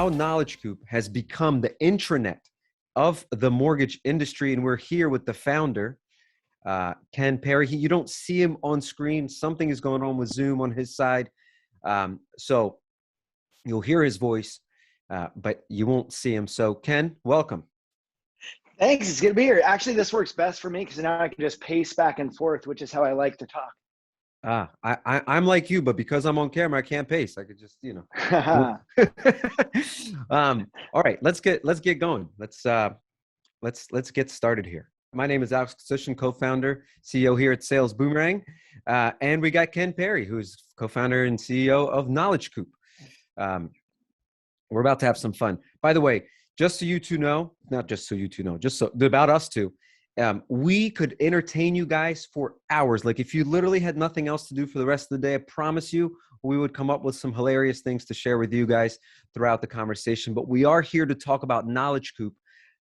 how Knowledge Coop has become the intranet of the mortgage industry. And we're here with the founder, Ken Perry. You don't see him on screen. Something is going on with Zoom on his side. So you'll hear his voice, but you won't see him. So Ken, welcome. Thanks. It's good to be here. Actually, this works best for me because now I can just pace back and forth, which is how I like to talk. I'm like you, but because I'm on camera, I can't pace. I could just, all right, let's get going. Let's get started here. My name is Alex Kushin, co-founder, CEO here at Sales Boomerang. And we got Ken Perry, who's co-founder and CEO of Knowledge Coop. We're about to have some fun. By the way, just so you two know, not just so you two know, just so about us two, we could entertain you guys for hours. Like if you literally had nothing else to do for the rest of the day, I promise you, we would come up with some hilarious things to share with you guys throughout the conversation. But we are here to talk about Knowledge Coop,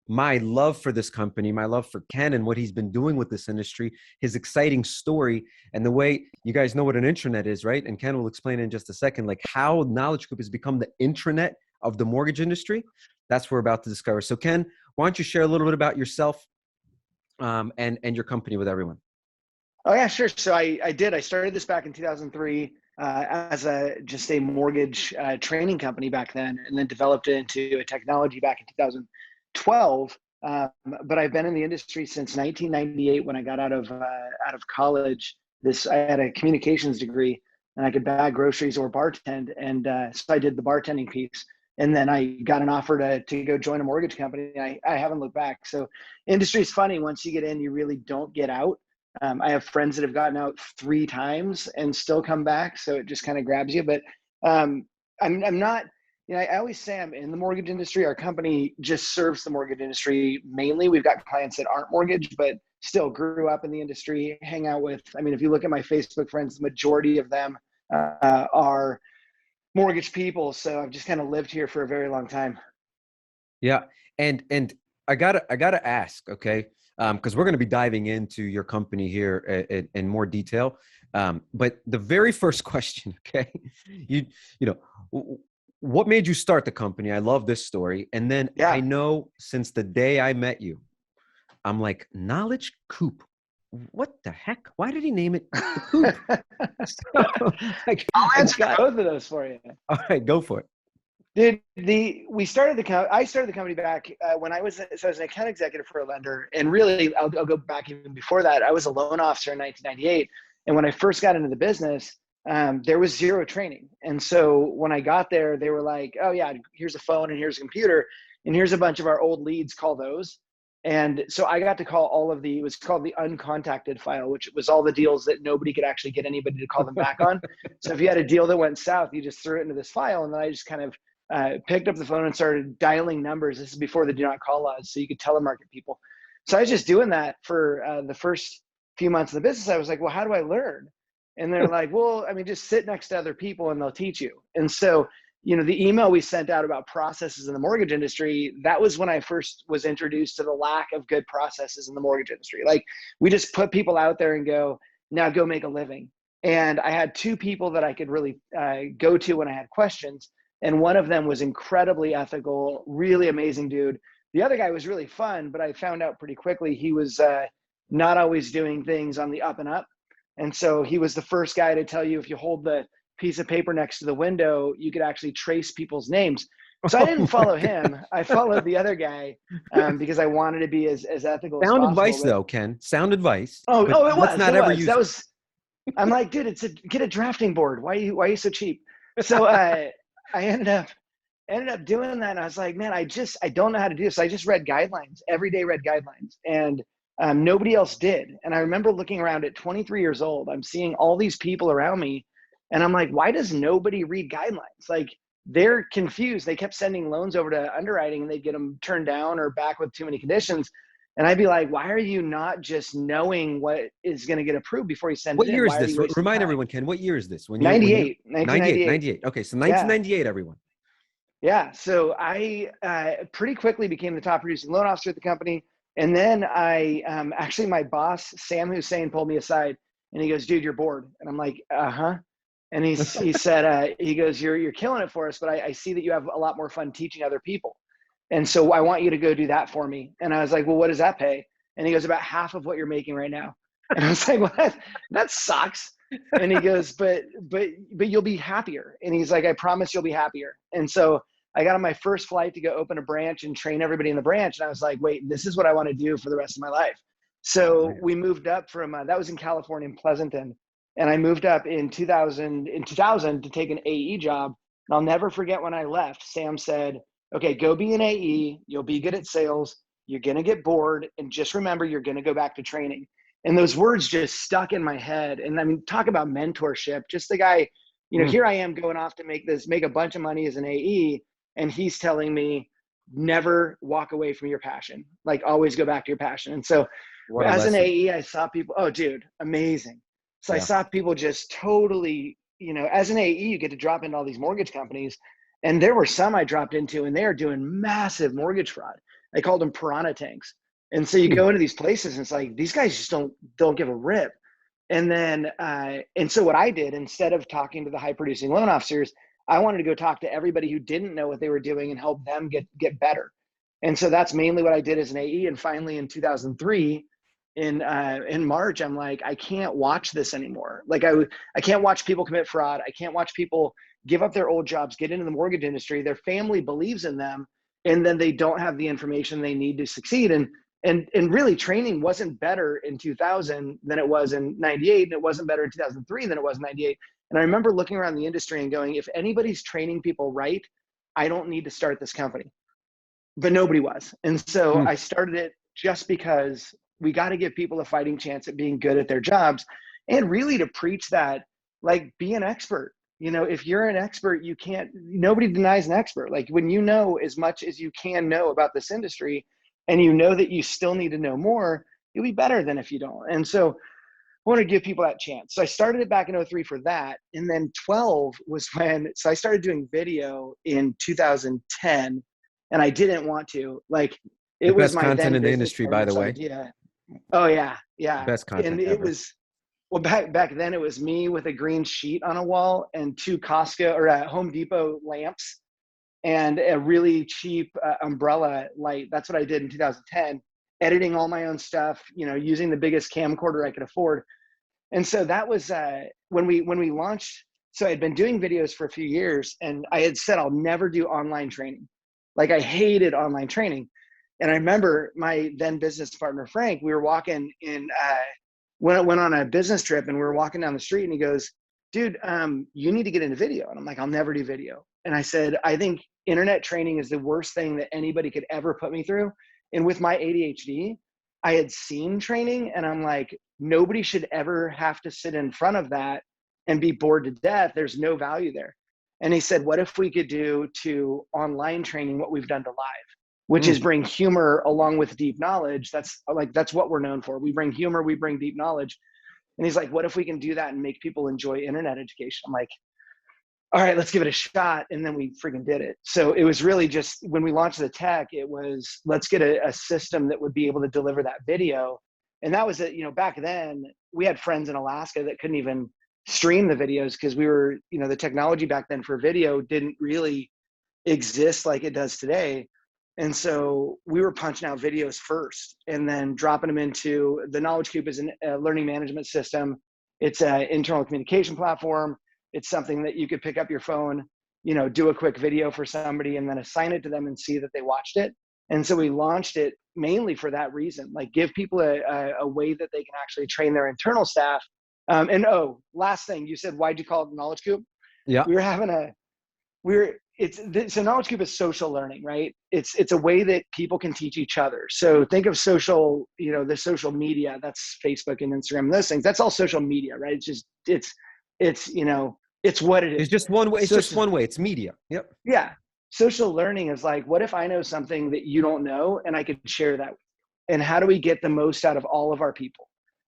my love for this company, my love for Ken and what he's been doing with this industry, his exciting story, and the way you guys know what an intranet is, right? And Ken will explain in just a second, like how Knowledge Coop has become the intranet of the mortgage industry. That's what we're about to discover. So Ken, why don't you share a little bit about yourself and your company with everyone? Oh yeah, sure. So I did. I started this back in 2003 as just a mortgage training company back then, and then developed it into a technology back in 2012. But I've been in the industry since 1998 when I got out of college. I had a communications degree, and I could bag groceries or bartend, and so I did the bartending piece. And then I got an offer to go join a mortgage company. I haven't looked back. So industry is funny. Once you get in, you really don't get out. I have friends that have gotten out 3 times and still come back. So it just kind of grabs you. But I'm not, I always say I'm in the mortgage industry. Our company just serves the mortgage industry mainly. We've got clients that aren't mortgage, but still grew up in the industry, hang out with. I mean, if you look at my Facebook friends, the majority of them are mortgage people. So I've just kind of lived here for a very long time. Yeah. And I gotta ask, okay. Because we're going to be diving into your company here in more detail. But the very first question, okay, what made you start the company? I love this story. And then I know since the day I met you, I'm like, Knowledge Coop. What the heck? Why did he name it the Coop? I'll answer both of those for you. All right, go for it. Dude, I started the company back when I was an account executive for a lender, and really I'll go back even before that. I was a loan officer in 1998, and when I first got into the business, there was zero training. And so when I got there, they were like, "Oh yeah, here's a phone and here's a computer, and here's a bunch of our old leads. Call those." And so I got to call it was called the uncontacted file, which was all the deals that nobody could actually get anybody to call them back on. So if you had a deal that went south, you just threw it into this file, and then I just kind of picked up the phone and started dialing numbers. This is before the do not call laws, so you could telemarket people. So I was just doing that for the first few months of the business. I was like, well, how do I learn? And they're like, well, I mean, just sit next to other people and they'll teach you. And so, the email we sent out about processes in the mortgage industry, that was when I first was introduced to the lack of good processes in the mortgage industry. Like we just put people out there and go, now go make a living. And I had 2 people that I could really go to when I had questions. And one of them was incredibly ethical, really amazing dude. The other guy was really fun, but I found out pretty quickly he was not always doing things on the up and up. And so he was the first guy to tell you if you hold the piece of paper next to the window, you could actually trace people's names. So I didn't follow him. I followed the other guy because I wanted to be as ethical as possible. Sound advice though, Ken. Sound advice. Oh, it was. Not ever use. That was. I'm like, dude, get a drafting board. Why are you so cheap? So I ended up doing that. And I was like, man, I don't know how to do this. So I just read guidelines, everyday read guidelines. And nobody else did. And I remember looking around at 23 years old, I'm seeing all these people around me. And I'm like, why does nobody read guidelines? Like they're confused. They kept sending loans over to underwriting and they'd get them turned down or back with too many conditions. And I'd be like, why are you not just knowing what is going to get approved before you send it in? What year is this? Remind everyone, Ken, what year is this? 1998. Okay, so 1998, everyone. Yeah, so I pretty quickly became the top producing loan officer at the company. And then I actually, my boss, Sam Hussein, pulled me aside and he goes, dude, you're bored. And I'm like, uh-huh. And he said, he goes, you're killing it for us, but I see that you have a lot more fun teaching other people. And so I want you to go do that for me. And I was like, well, what does that pay? And he goes, about half of what you're making right now. And I was like, well, that sucks. And he goes, but you'll be happier. And he's like, I promise you'll be happier. And so I got on my first flight to go open a branch and train everybody in the branch. And I was like, wait, this is what I want to do for the rest of my life. So we moved up from, that was in California, in Pleasanton. And I moved up in 2000 to take an AE job. And I'll never forget when I left, Sam said, okay, go be an AE. You'll be good at sales. You're going to get bored. And just remember, you're going to go back to training. And those words just stuck in my head. And I mean, talk about mentorship. Just the guy, here I am going off to make a bunch of money as an AE. And he's telling me, never walk away from your passion. Like, always go back to your passion. And so as an AE, I saw people, oh, dude, amazing. So I saw people just totally, as an AE, you get to drop into all these mortgage companies. And there were some I dropped into, and they are doing massive mortgage fraud. I called them piranha tanks. And so you go into these places, and it's like, these guys just don't give a rip. And then, and so what I did, instead of talking to the high producing loan officers, I wanted to go talk to everybody who didn't know what they were doing and help them get better. And so that's mainly what I did as an AE. And finally in 2003, in March, I'm like, I can't watch this anymore. Like I can't watch people commit fraud. I can't watch people give up their old jobs, get into the mortgage industry. Their family believes in them, and then they don't have the information they need to succeed. And really, training wasn't better in 2000 than it was in 98, and it wasn't better in 2003 than it was in 98. And I remember looking around the industry and going, if anybody's training people right, I don't need to start this company. But nobody was. And so I started it just because we got to give people a fighting chance at being good at their jobs, and really to preach that, like, be an expert. If you're an expert, nobody denies an expert. Like, when you know as much as you can know about this industry, and you know that you still need to know more, you'll be better than if you don't. And so I want to give people that chance. So I started it back in 03 for that. And then 12 was so I started doing video in 2010, and I didn't want to. Like, it was my content then in the industry, by the way. idea. Oh yeah. Yeah. Best content And it ever. was, well, back then it was me with a green sheet on a wall and 2 Costco or Home Depot lamps and a really cheap umbrella light. That's what I did in 2010, editing all my own stuff, using the biggest camcorder I could afford. And so that was when we launched. So I'd been doing videos for a few years, and I had said I'll never do online training. Like, I hated online training. And I remember my then business partner, Frank, we were walking went on a business trip, and we were walking down the street, and he goes, dude, you need to get into video. And I'm like, I'll never do video. And I said, I think internet training is the worst thing that anybody could ever put me through. And with my ADHD, I had seen training, and I'm like, nobody should ever have to sit in front of that and be bored to death. There's no value there. And he said, what if we could do to online training what we've done to live, which is bring humor along with deep knowledge. That's what we're known for. We bring humor, we bring deep knowledge. And he's like, what if we can do that and make people enjoy internet education? I'm like, all right, let's give it a shot. And then we freaking did it. So it was really just, when we launched the tech, it was, let's get a system that would be able to deliver that video. And that was it. Back then we had friends in Alaska that couldn't even stream the videos because we were, the technology back then for video didn't really exist like it does today. And so we were punching out videos first and then dropping them into the Knowledge Coop is a learning management system. It's an internal communication platform. It's something that you could pick up your phone, do a quick video for somebody and then assign it to them and see that they watched it. And so we launched it mainly for that reason, like give people a way that they can actually train their internal staff. Last thing, you said, why'd you call it the Knowledge Coop? Yeah. So Knowledge Coop is social learning, right? It's a way that people can teach each other. So think of social, the social media, that's Facebook and Instagram and those things. That's all social media, right? It's what it is. It's just one way. It's just one way. It's media. Yep. Yeah. Social learning is like, what if I know something that you don't know and I could share that with you? And how do we get the most out of all of our people?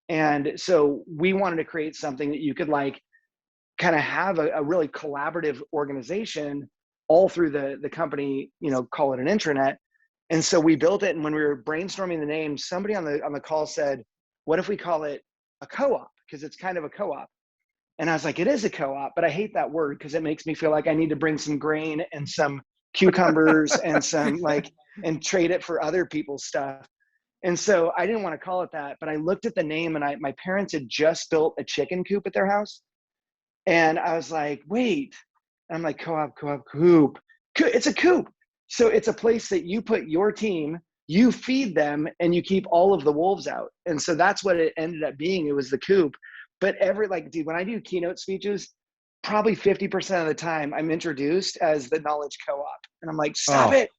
And so we wanted to create something that you could kind of have a really collaborative organization all through the company, call it an intranet. And so we built it. And when we were brainstorming the name, somebody on the call said, what if we call it a co-op? Because it's kind of a co-op. And I was like, it is a co-op, but I hate that word because it makes me feel like I need to bring some grain and some cucumbers and some and trade it for other people's stuff. And so I didn't want to call it that, but I looked at the name, and my parents had just built a chicken coop at their house. And I was like, wait, and I'm like, co-op, coop. It's a coop. So it's a place that you put your team, you feed them, and you keep all of the wolves out. And so that's what it ended up being. It was the coop. But dude, when I do keynote speeches, probably 50% of the time I'm introduced as the knowledge co-op. And I'm like, stop it.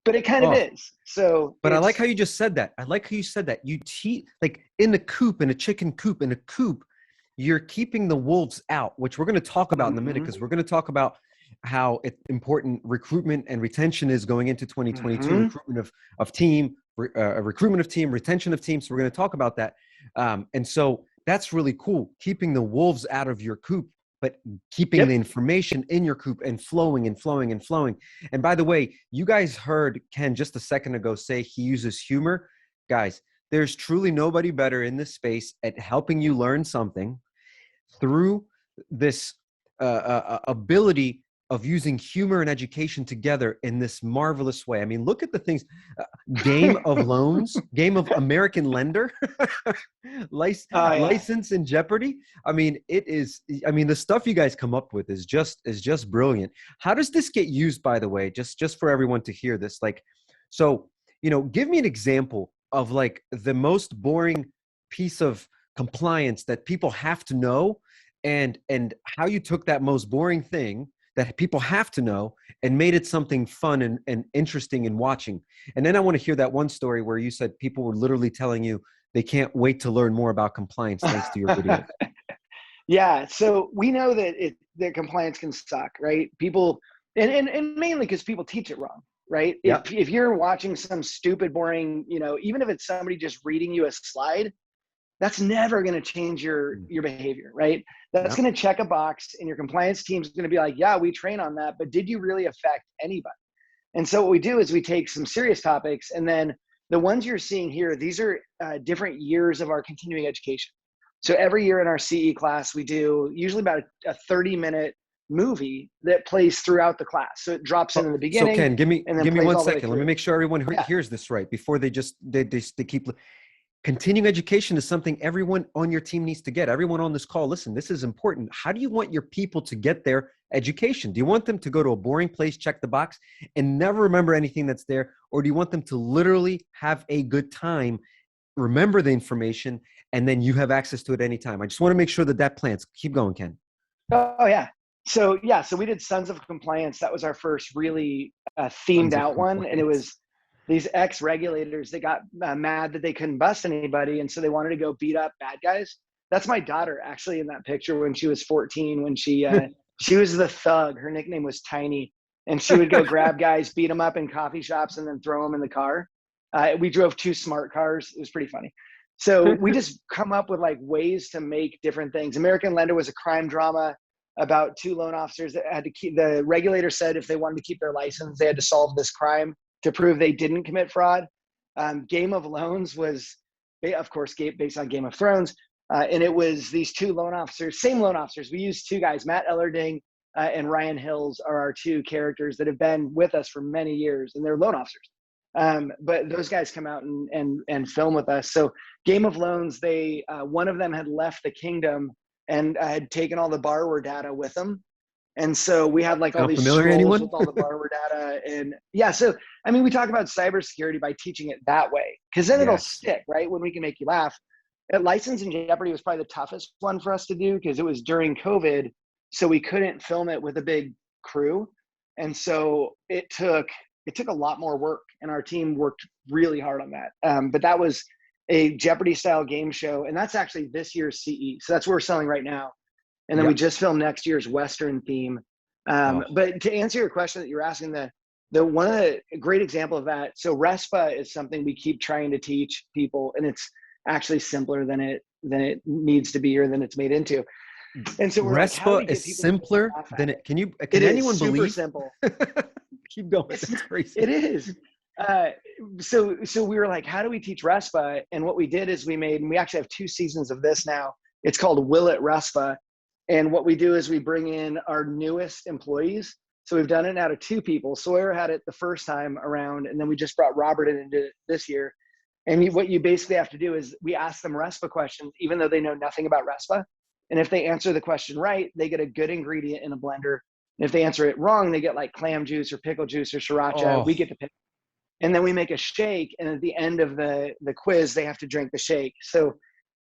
But it kind of is. So, but I like how you just said that. I like how you said that. You like in a coop, in a chicken coop, in a coop, you're keeping the wolves out, which we're going to talk about in a minute, because we're going to talk about how important recruitment and retention is going into 2022, recruitment of team, recruitment of team, retention of team. So we're going to talk about that. And so that's really cool, keeping the wolves out of your coop, but keeping the information in your coop and flowing and flowing and flowing. And by the way, you guys heard Ken just a second ago say he uses humor. Guys, there's truly nobody better in this space at helping you learn something through this ability of using humor and education together in this marvelous way. I mean, look at the things, game of loans, game of American lender, license in Jeopardy. I mean, the stuff you guys come up with is just brilliant. How does this get used, by the way, just for everyone to hear this? Like, so, give me an example of like the most boring piece of compliance that people have to know, and how you took that most boring thing that people have to know and made it something fun and interesting in watching. And then I want to hear that one story where you said people were literally telling you they can't wait to learn more about compliance thanks to your video. Yeah. So we know that compliance can suck, right? People, and mainly because people teach it wrong, right? Yep. If you're watching some stupid, boring, even if it's somebody just reading you a slide, that's never going to change your behavior, right? That's going to check a box, and your compliance team's going to be like, yeah, we train on that, but did you really affect anybody? And so what we do is we take some serious topics, and then the ones you're seeing here, these are different years of our continuing education. So every year in our CE class, we do usually about a 30-minute movie that plays throughout the class. So it drops in the beginning. So Ken, give me 1 second. Let me make sure everyone hears this right before they keep. Continuing education is something everyone on your team needs to get. Everyone on this call, listen, this is important. How do you want your people to get their education? Do you want them to go to a boring place, check the box, and never remember anything that's there? Or do you want them to literally have a good time, remember the information, and then you have access to it anytime? I just want to make sure that plans. Keep going, Ken. Oh, yeah. So we did Sons of Compliance. That was our first really themed out one. And it was these ex-regulators that got mad that they couldn't bust anybody. And so they wanted to go beat up bad guys. That's my daughter actually in that picture when she was 14, when she was the thug. Her nickname was Tiny. And she would go grab guys, beat them up in coffee shops, and then throw them in the car. We drove 2 smart cars. It was pretty funny. So we just come up with like ways to make different things. American Lender was a crime drama about 2 loan officers that had to keep, the regulator said if they wanted to keep their license, they had to solve this crime to prove they didn't commit fraud. Game of Loans was, of course, based on Game of Thrones. And it was these 2 loan officers, same loan officers. We used 2 guys, Matt Ellerding and Ryan Hills are our 2 characters that have been with us for many years, and they're loan officers. But those guys come out and film with us. So Game of Loans, one of them had left the kingdom and had taken all the borrower data with them. And so we had like all these scrolls with all the borrower data. And yeah, so, I mean, we talk about cybersecurity by teaching it that way, because then it'll stick, right? When we can make you laugh. At License in Jeopardy was probably the toughest one for us to do because it was during COVID. So we couldn't film it with a big crew. And so it took a lot more work, and our team worked really hard on that. But that was a Jeopardy style game show. And that's actually this year's CE. So that's what we're selling right now. And then we just filmed next year's Western theme. But to answer your question that you're asking, the one of the great example of that. So RESPA is something we keep trying to teach people, and it's actually simpler than it needs to be, or than it's made into. And so RESPA is simpler than it. Can anyone believe? Super simple. Keep going. It's crazy. It is. So we were like, how do we teach RESPA? And what we did is we actually have 2 seasons of this now. It's called Will It RESPA. And what we do is we bring in our newest employees. So we've done it now to 2 people. Sawyer had it the first time around, and then we just brought Robert into this year. And what you basically have to do is we ask them RESPA questions, even though they know nothing about RESPA. And if they answer the question right, they get a good ingredient in a blender. And if they answer it wrong, they get like clam juice or pickle juice or sriracha. Oh, We get to pick. And then we make a shake. And at the end of the quiz, they have to drink the shake. So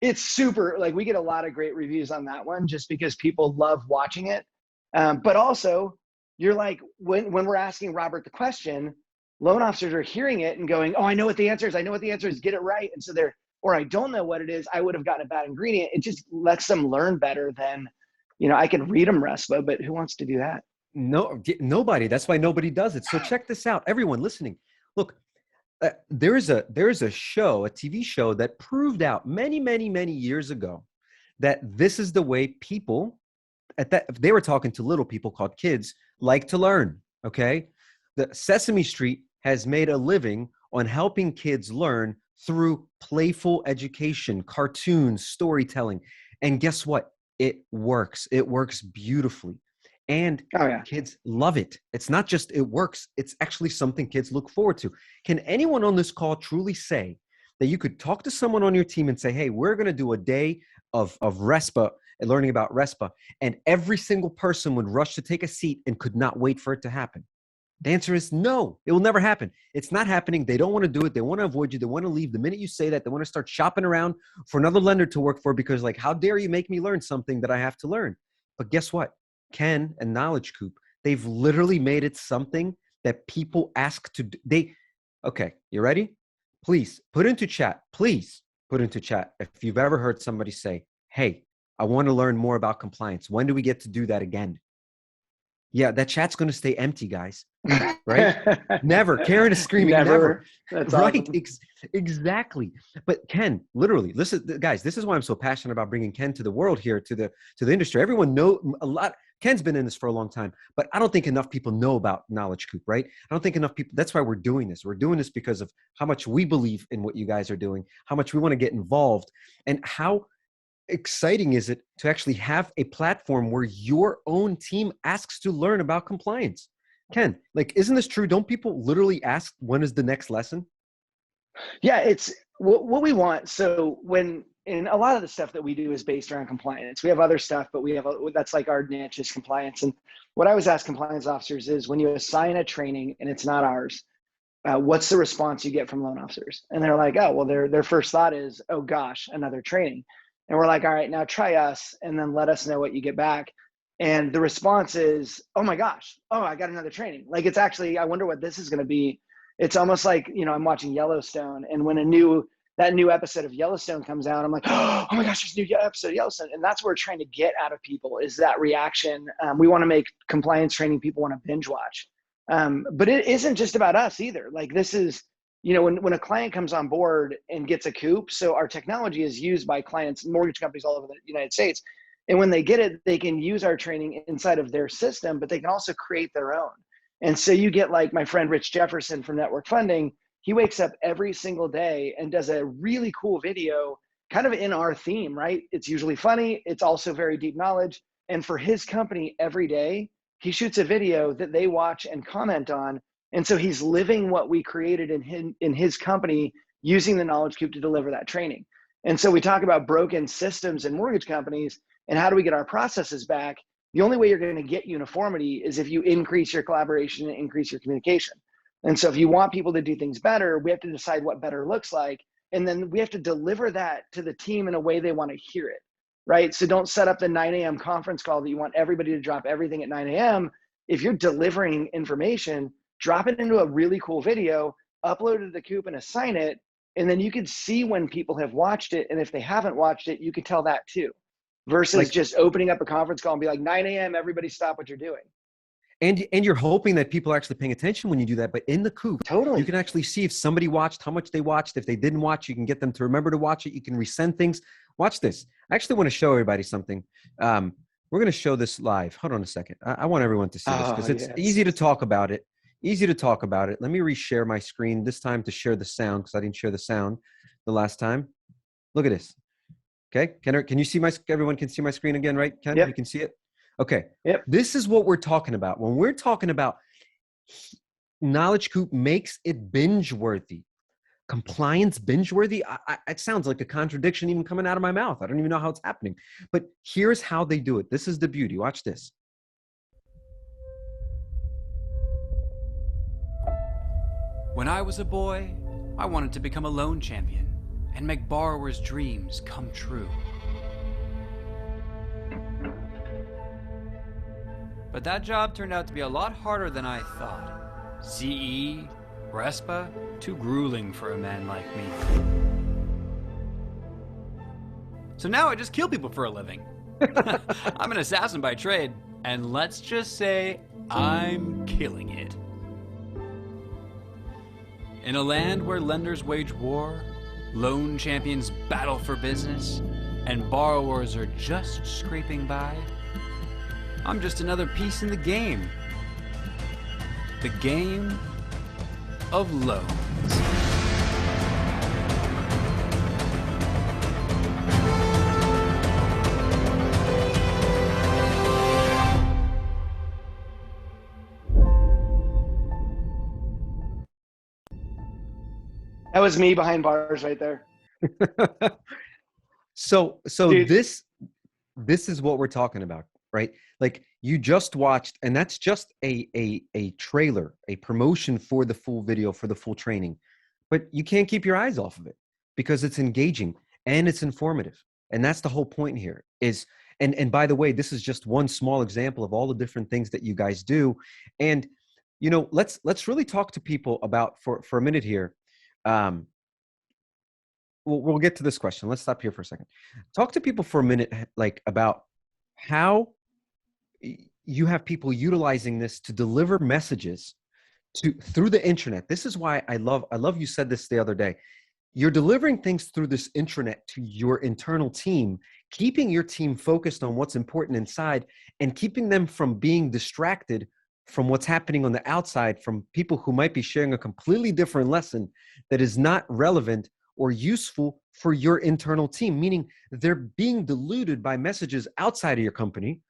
it's super, like, we get a lot of great reviews on that one just because people love watching it. But also, you're like, when we're asking Robert the question, loan officers are hearing it and going, oh, I know what the answer is. I know what the answer is. Get it right. And so they're, or I don't know what it is. I would have gotten a bad ingredient. It just lets them learn better than, I can read them RESPA, but who wants to do that? no, nobody. That's why nobody does it. So check this out. Everyone listening, look, there is a show, a TV show that proved out many, many, many years ago that this is the way people they were talking to little people called kids like to learn. Okay. The Sesame Street has made a living on helping kids learn through playful education, cartoons, storytelling. And guess what? It works. It works beautifully. And Oh yeah. kids love it. It's not just it works. It's actually something kids look forward to. Can anyone on this call truly say that you could talk to someone on your team and say, hey, we're going to do a day of RESPA and learning about RESPA, and every single person would rush to take a seat and could not wait for it to happen? The answer is no. It will never happen. It's not happening. They don't want to do it. They want to avoid you. They want to leave. The minute you say that, they want to start shopping around for another lender to work for because, like, how dare you make me learn something that I have to learn? But guess what? Ken and Knowledge Coop, they've literally made it something that people ask to do. Okay, you ready? Please put into chat. Please put into chat if you've ever heard somebody say, hey, I want to learn more about compliance. When do we get to do that again? Yeah, that chat's going to stay empty, guys. Right? Never. Karen is screaming, never. That's right. awesome. Exactly. But Ken, literally, listen, guys, this is why I'm so passionate about bringing Ken to the world here, to the industry. Everyone know a lot. Ken's been in this for a long time, but I don't think enough people know about Knowledge Coop, right? I don't think enough people, that's why we're doing this. We're doing this because of how much we believe in what you guys are doing, how much we want to get involved, and how exciting is it to actually have a platform where your own team asks to learn about compliance. Ken, like, isn't this true? Don't people literally ask, when is the next lesson? Yeah, it's what we want. So and a lot of the stuff that we do is based around compliance. We have other stuff, but that's like our niche is compliance. And what I always ask compliance officers is, when you assign a training and it's not ours, what's the response you get from loan officers? And they're like, oh, well, their first thought is, oh gosh, another training. And we're like, all right, now try us and then let us know what you get back. And the response is, oh my gosh, oh, I got another training. Like, it's actually, I wonder what this is going to be. It's almost like, I'm watching Yellowstone, and when that new episode of Yellowstone comes out, I'm like, oh my gosh, there's a new episode of Yellowstone. And that's what we're trying to get out of people, is that reaction. We want to make compliance training people want to binge watch. But it isn't just about us either. Like, this is, when a client comes on board and gets a Coop, so our technology is used by clients, mortgage companies all over the United States. And when they get it, they can use our training inside of their system, but they can also create their own. And so you get, like, my friend Rich Jefferson from Network Funding. He wakes up every single day and does a really cool video kind of in our theme, right? It's usually funny. It's also very deep knowledge. And for his company, every day, he shoots a video that they watch and comment on. And so he's living what we created in his company, using the Knowledge Coop to deliver that training. And so we talk about broken systems in mortgage companies and how do we get our processes back. The only way you're going to get uniformity is if you increase your collaboration and increase your communication. And so if you want people to do things better, we have to decide what better looks like. And then we have to deliver that to the team in a way they want to hear it, right? So don't set up the 9 a.m. conference call that you want everybody to drop everything at 9 a.m. If you're delivering information, drop it into a really cool video, upload it to the Coop and assign it. And then you can see when people have watched it. And if they haven't watched it, you can tell that too. Versus just opening up a conference call and be like, 9 a.m., everybody stop what you're doing. And you're hoping that people are actually paying attention when you do that. But in the Coop, totally, you can actually see if somebody watched, how much they watched. If they didn't watch, you can get them to remember to watch it. You can resend things. Watch this. I actually want to show everybody something. We're going to show this live. Hold on a second. I want everyone to see this because it's easy to talk about it. Easy to talk about it. Let me reshare my screen this time to share the sound, because I didn't share the sound the last time. Look at this. Okay. Can you see everyone can see my screen again, right? Ken, you Yep. can see it? Okay. Yep. This is what we're talking about. When we're talking about Knowledge Coop makes it binge worthy. Compliance binge worthy. It sounds like a contradiction even coming out of my mouth. I don't even know how it's happening. But here's how they do it. This is the beauty. Watch this. When I was a boy, I wanted to become a loan champion and make borrowers' dreams come true. But that job turned out to be a lot harder than I thought. CE, RESPA, too grueling for a man like me. So now I just kill people for a living. I'm an assassin by trade, and let's just say I'm killing it. In a land where lenders wage war, loan champions battle for business, and borrowers are just scraping by, I'm just another piece in the game. The game of loans. That was me behind bars right there. So Dude. this is what we're talking about, right? Like you just watched, and that's just a trailer, a promotion for the full video, for the full training. But you can't keep your eyes off of it because it's engaging and it's informative. And that's the whole point here is, and by the way, this is just one small example of all the different things that you guys do. And, you know, let's really talk to people about for a minute here. We'll get to this question. Let's stop here for a second. Talk to people for a minute, like about how you have people utilizing this to deliver messages through the internet. This is why I love you said this the other day. You're delivering things through this intranet to your internal team, keeping your team focused on what's important inside and keeping them from being distracted from what's happening on the outside, from people who might be sharing a completely different lesson that is not relevant or useful for your internal team, meaning they're being diluted by messages outside of your company,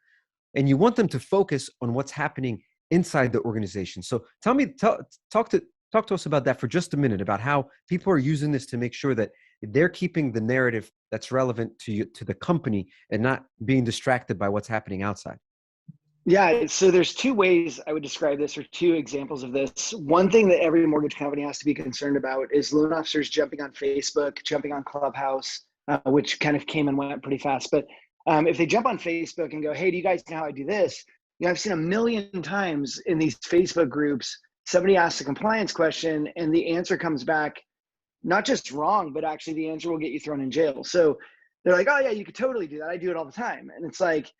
and you want them to focus on what's happening inside the organization. So talk to us about that for just a minute, about how people are using this to make sure that they're keeping the narrative that's relevant to you, to the company, and not being distracted by what's happening outside. Yeah, so there's two ways I would describe this, or two examples of this. One thing that every mortgage company has to be concerned about is loan officers jumping on Facebook, jumping on Clubhouse, which kind of came and went pretty fast. But if they jump on Facebook and go, hey, do you guys know how I do this? You know, I've seen a million times in these Facebook groups, somebody asks a compliance question and the answer comes back not just wrong, but actually the answer will get you thrown in jail. So they're like, oh yeah, you could totally do that. I do it all the time. And it's like,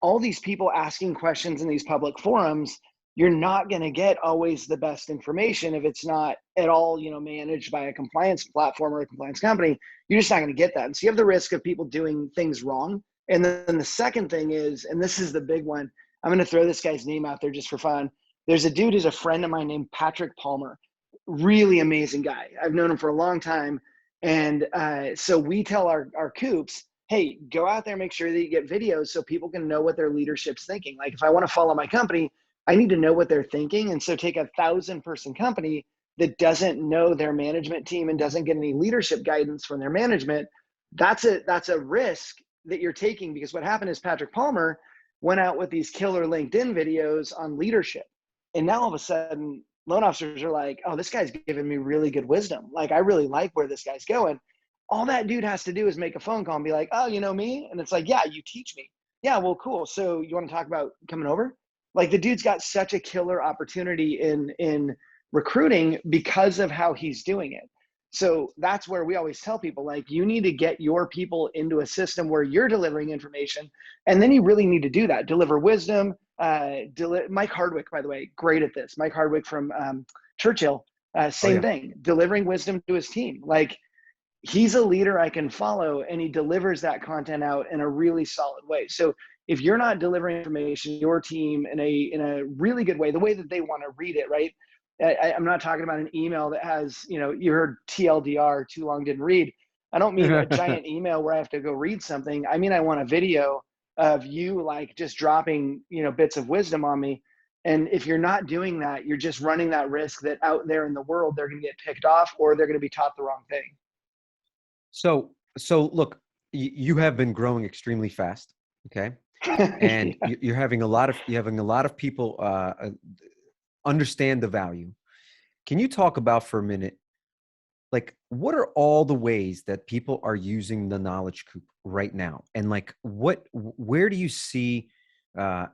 all these people asking questions in these public forums, you're not going to get always the best information if it's not at all, you know, managed by a compliance platform or a compliance company. You're just not going to get that. And so you have the risk of people doing things wrong. And then the second thing is, and this is the big one, I'm going to throw this guy's name out there just for fun. There's a dude who's a friend of mine named Patrick Palmer. Really amazing guy. I've known him for a long time. And so we tell our Coops, hey, go out there, make sure that you get videos so people can know what their leadership's thinking. Like if I want to follow my company, I need to know what they're thinking. And so take a 1,000-person company that doesn't know their management team and doesn't get any leadership guidance from their management. That's a risk that you're taking, because what happened is Patrick Palmer went out with these killer LinkedIn videos on leadership. And now all of a sudden, loan officers are like, oh, this guy's giving me really good wisdom. Like, I really like where this guy's going. All that dude has to do is make a phone call and be like, oh, you know me? And it's like, yeah, you teach me. Yeah, well, cool. So you want to talk about coming over? Like, the dude's got such a killer opportunity in recruiting because of how he's doing it. So that's where we always tell people, like, you need to get your people into a system where you're delivering information. And then you really need to do that. Deliver wisdom. Mike Hardwick, by the way, great at this. Mike Hardwick from Churchill, same thing, delivering wisdom to his team. Like, he's a leader I can follow, and he delivers that content out in a really solid way. So if you're not delivering information to your team in a really good way, the way that they want to read it, right? I'm not talking about an email that has, you know, you heard TLDR, too long didn't read. I don't mean a giant email where I have to go read something. I mean, I want a video of you like just dropping, bits of wisdom on me. And if you're not doing that, you're just running that risk that out there in the world, they're going to get picked off or they're going to be taught the wrong thing. So look, you have been growing extremely fast. Okay. And Yeah. you're having a lot of people understand the value. Can you talk about for a minute, like, what are all the ways that people are using the Knowledge Coop right now? And like, where do you see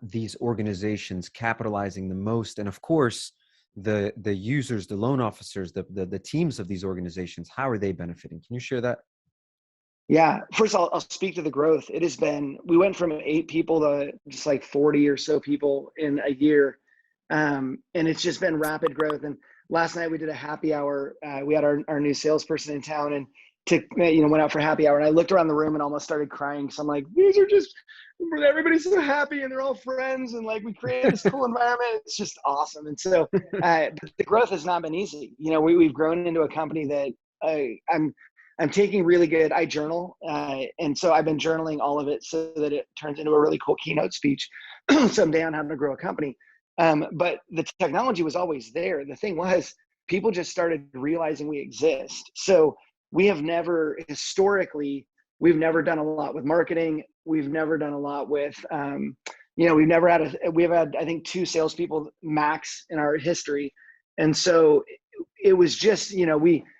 these organizations capitalizing the most? And of course, the users, the loan officers, the teams of these organizations, how are they benefiting? Can you share that? Yeah. First, I'll speak to the growth. It has been, we went from 8 people to just like 40 or so people in a year. And it's just been rapid growth. And last night we did a happy hour. We had our new salesperson in town and went out for happy hour. And I looked around the room and almost started crying. So I'm like, these are just, everybody's so happy and they're all friends. And like, we created this cool environment. It's just awesome. And so but the growth has not been easy. We've grown into a company that I'm taking really good, I journal. And so I've been journaling all of it so that it turns into a really cool keynote speech someday on how to grow a company. But the technology was always there. The thing was, people just started realizing we exist. So we have never, historically, we've never done a lot with marketing. We've never done a lot with, we've had, I think, 2 salespeople max in our history. And so it was just,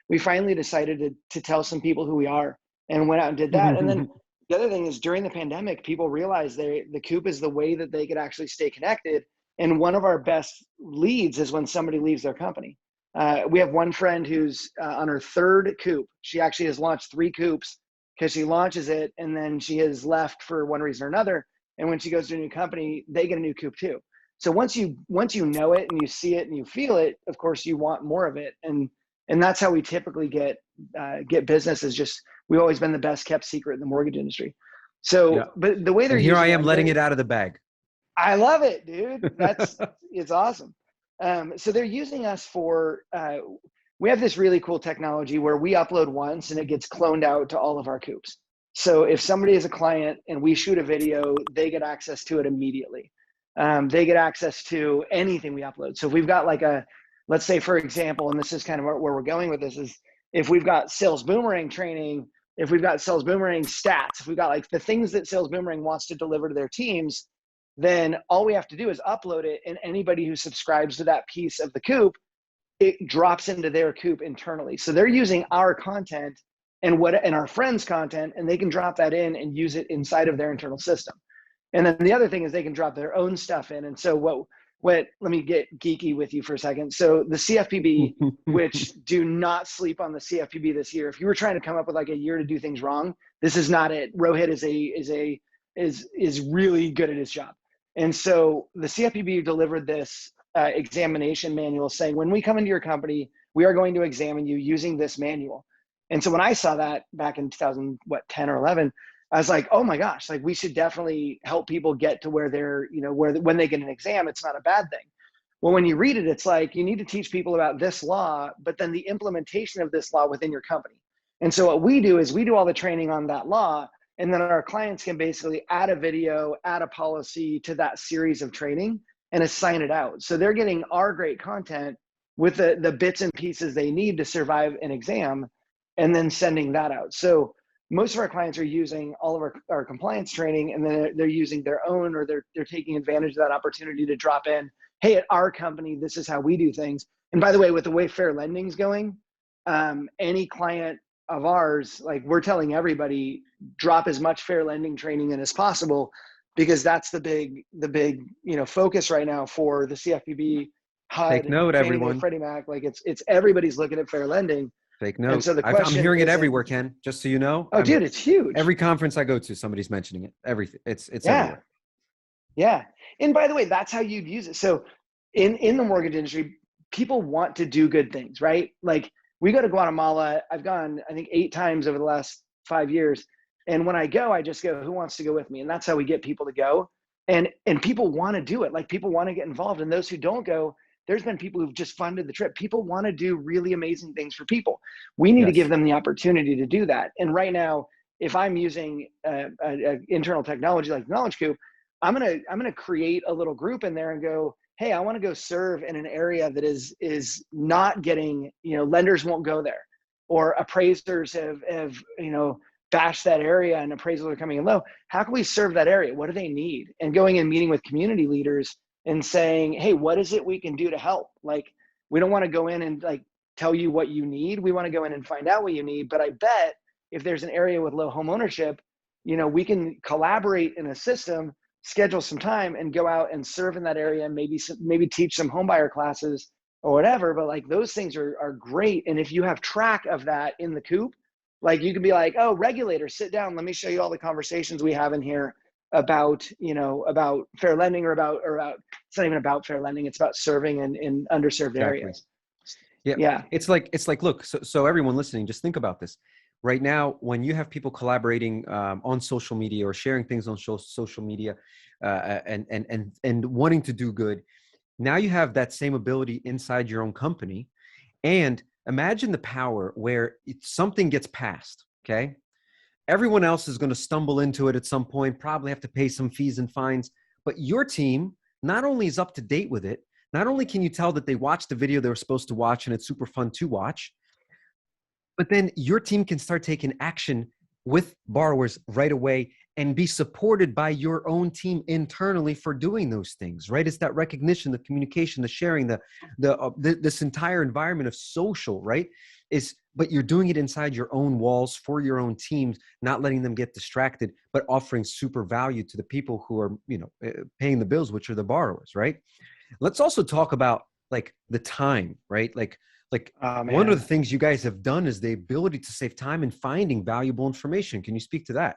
we finally decided to tell some people who we are and went out and did that. And then the other thing is, during the pandemic, people realized the Coop is the way that they could actually stay connected. And one of our best leads is when somebody leaves their company. We have one friend who's on her 3rd Coop. She actually has launched 3 Coops because she launches it and then she has left for one reason or another. And when she goes to a new company, they get a new Coop too. So once you know it and you see it and you feel it, of course you want more of it. And that's how we typically get business. Is just, we've always been the best kept secret in the mortgage industry. So, yeah. But the way they're here I using am letting it out of the bag. I love it, dude. It's awesome. So they're using us for, we have this really cool technology where we upload once and it gets cloned out to all of our Coops. So if somebody is a client and we shoot a video, they get access to it immediately. They get access to anything we upload. So if we've got like let's say, for example, and this is kind of where we're going with this, is if we've got sales boomerang training, if we've got sales boomerang stats, if we've got like the things that sales boomerang wants to deliver to their teams, then all we have to do is upload it, and anybody who subscribes to that piece of the Coop, it drops into their Coop internally. So they're using our content and our friends' content, and they can drop that in and use it inside of their internal system. And then the other thing is they can drop their own stuff in. And so let me get geeky with you for a second. So the CFPB, which do not sleep on the CFPB this year. If you were trying to come up with like a year to do things wrong, this is not it. Rohit is really good at his job. And so the CFPB delivered this examination manual saying, when we come into your company, we are going to examine you using this manual. And so when I saw that back in 2010 or 11, I was like, oh my gosh, like we should definitely help people get to where they're, when they get an exam, it's not a bad thing. Well, when you read it, it's like, you need to teach people about this law, but then the implementation of this law within your company. And so what we do is we do all the training on that law, and then our clients can basically add a video, add a policy to that series of training and assign it out. So they're getting our great content with the bits and pieces they need to survive an exam, and then sending that out. So most of our clients are using all of our compliance training, and then they're using their own, or they're taking advantage of that opportunity to drop in, hey, at our company, this is how we do things. And by the way, with the way fair lending's going, any client of ours, like we're telling everybody, drop as much fair lending training in as possible, because that's the big focus right now for the CFPB, HUD, Take note, everyone. Freddie Mac. Like it's everybody's looking at fair lending. Take note. And so the I'm question hearing it everywhere, Ken. Just so you know. Oh, dude, it's huge. Every conference I go to, somebody's mentioning it. Everything. It's everywhere. Yeah. And by the way, that's how you'd use it. So in the mortgage industry, people want to do good things, right? Like we go to Guatemala. I've gone, I think, 8 times over the last 5 years. And when I go, I just go, who wants to go with me? And that's how we get people to go. And people want to do it. Like people want to get involved. And those who don't go, there's been people who've just funded the trip. People want to do really amazing things for people. We need to give them the opportunity to do that. And right now, if I'm using internal technology like Knowledge Coop, I'm gonna create a little group in there and go, hey, I want to go serve in an area that is not getting, lenders won't go there, or appraisers have bashed that area and appraisals are coming in low. How can we serve that area? What do they need? And going and meeting with community leaders and saying, hey, what is it we can do to help? Like, we don't want to go in and like tell you what you need. We want to go in and find out what you need. But I bet if there's an area with low home ownership, we can collaborate in a system, schedule some time and go out and serve in that area, and maybe teach some home buyer classes or whatever. But like, those things are great. And if you have track of that in the Coop, like, you could be like, oh, regulators, sit down. Let me show you all the conversations we have in here about fair lending, or about it's not even about fair lending. It's about serving in underserved areas. Yeah. It's like, look, so everyone listening, just think about this. Right now, when you have people collaborating on social media or sharing things on social media and wanting to do good, now you have that same ability inside your own company. And imagine the power where something gets passed, okay? Everyone else is going to stumble into it at some point, probably have to pay some fees and fines. But your team not only is up to date with it, not only can you tell that they watched the video they were supposed to watch and it's super fun to watch, but then your team can start taking action with borrowers right away and be supported by your own team internally for doing those things, right? It's that recognition, the communication, the sharing, this entire environment of social, right? But you're doing it inside your own walls for your own teams, not letting them get distracted, but offering super value to the people who are, paying the bills, which are the borrowers, right? Let's also talk about like the time, right? Like one of the things you guys have done is the ability to save time in finding valuable information. Can you speak to that?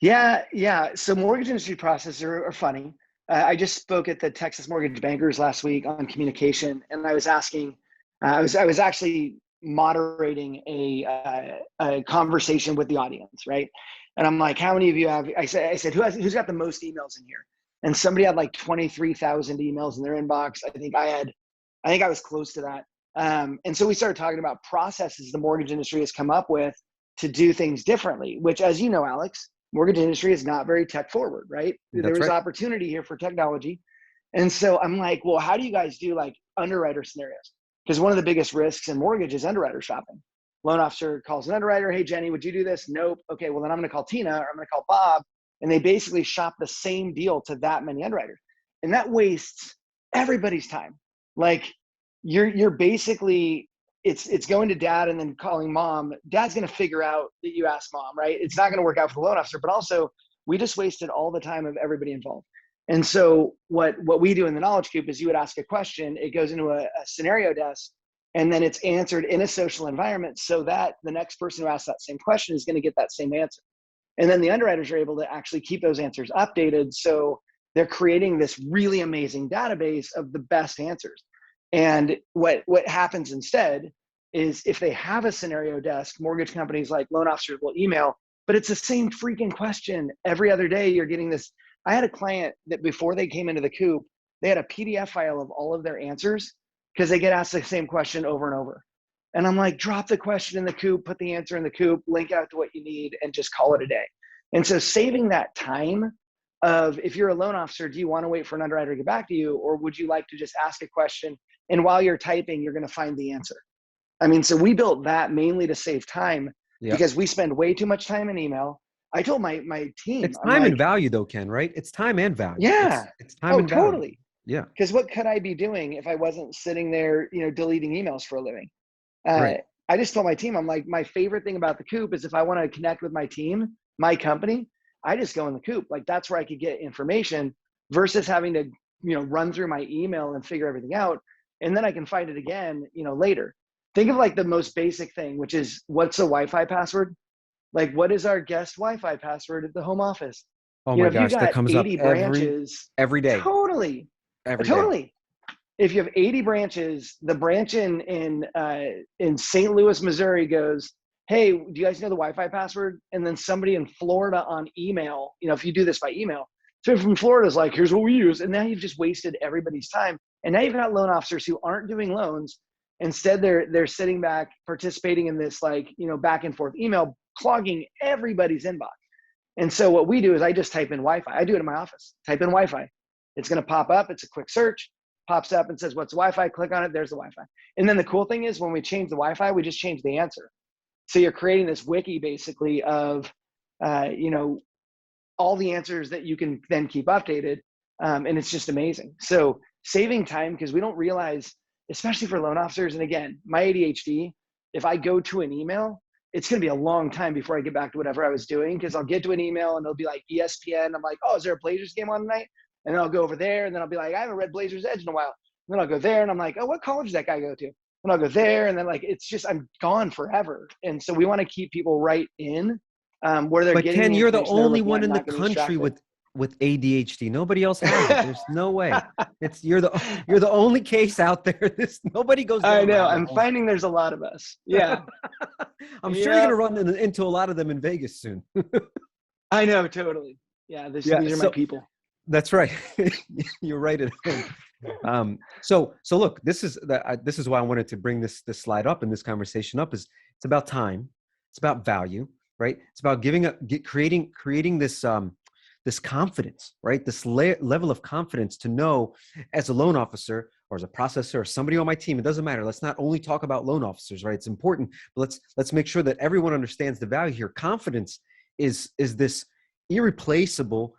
Yeah. So mortgage industry processes are funny. I just spoke at the Texas Mortgage Bankers last week on communication, and I was asking, I was actually moderating a conversation with the audience, right? And I'm like, how many of you have? I said, who's got the most emails in here? And somebody had like 23,000 emails in their inbox. I think I was close to that. And so we started talking about processes the mortgage industry has come up with to do things differently, which, as you know, Alex, mortgage industry is not very tech forward, right? There's opportunity here for technology. And so I'm like, well, how do you guys do like underwriter scenarios? Because one of the biggest risks in mortgage is underwriter shopping. Loan officer calls an underwriter, hey, Jenny, would you do this? Nope. Okay, well, then I'm going to call Tina, or I'm going to call Bob. And they basically shop the same deal to that many underwriters. And that wastes everybody's time. Like, you're basically, it's going to dad and then calling mom. Dad's going to figure out that you asked mom, right? It's not going to work out for the loan officer, but also we just wasted all the time of everybody involved. And so what we do in the Knowledge Coop is you would ask a question, it goes into a scenario desk, and then it's answered in a social environment so that the next person who asks that same question is going to get that same answer. And then the underwriters are able to actually keep those answers updated. So they're creating this really amazing database of the best answers. And what happens instead is, if they have a scenario desk, mortgage companies like loan officers will email, but it's the same freaking question every other day. You're getting this. I had a client that before they came into the Coop, they had a PDF file of all of their answers because they get asked the same question over and over. And I'm like, drop the question in the Coop, put the answer in the Coop, link out to what you need, and just call it a day. And so saving that time of, if you're a loan officer, do you want to wait for an underwriter to get back to you, or would you like to just ask a question, and while you're typing, you're going to find the answer? I mean, so we built that mainly to save time because we spend way too much time in email. I told my team. It's time and value though, Ken, right? It's time and value. Yeah. It's time and value. Totally. Yeah. Because what could I be doing if I wasn't sitting there, deleting emails for a living? Right. I just told my team, I'm like, my favorite thing about the Coop is if I want to connect with my team, my company, I just go in the Coop. Like, that's where I could get information versus having to, run through my email and figure everything out. And then I can find it again, later. Think of like the most basic thing, which is, what's a Wi-Fi password? Like, what is our guest Wi-Fi password at the home office? Oh my gosh, that comes up every day. Totally. Totally. If you have 80 branches, the branch in St. Louis, Missouri goes, hey, do you guys know the Wi-Fi password? And then somebody in Florida on email, if you do this by email, so from Florida is like, here's what we use. And now you've just wasted everybody's time. And now you've got loan officers who aren't doing loans. Instead, they're sitting back, participating in this back and forth email, clogging everybody's inbox. And so what we do is I just type in Wi-Fi. I do it in my office. Type in Wi-Fi. It's going to pop up. It's a quick search. Pops up and says, what's Wi-Fi? Click on it. There's the Wi-Fi. And then the cool thing is when we change the Wi-Fi, we just change the answer. So you're creating this wiki basically of, all the answers that you can then keep updated. And it's just amazing. So saving time, because we don't realize, especially for loan officers. And again, my ADHD, if I go to an email, it's going to be a long time before I get back to whatever I was doing, because I'll get to an email and it'll be like ESPN. I'm like, oh, is there a Blazers game on tonight? And then I'll go over there and then I'll be like, I haven't read Blazers Edge in a while. And then I'll go there and I'm like, oh, what college does that guy go to? And I'll go there and then it's just, I'm gone forever. And so we want to keep people right in where they're getting. But Ken, you're the only one at, in the country with ADHD. Nobody else has it. There's no way. You're the only case out there. Nobody goes down. I know. I'm finding there's a lot of us. Yeah. I'm sure you're going to run into a lot of them in Vegas soon. I know, totally. Yeah, these are my people. That's right. You're right at home. So look, this is why I wanted to bring this slide up and this conversation up. Is it's about time, it's about value, right? It's about creating this confidence, right? This level of confidence to know, as a loan officer or as a processor or somebody on my team, it doesn't matter. Let's not only talk about loan officers, right? It's important, but let's make sure that everyone understands the value here. Confidence is this irreplaceable,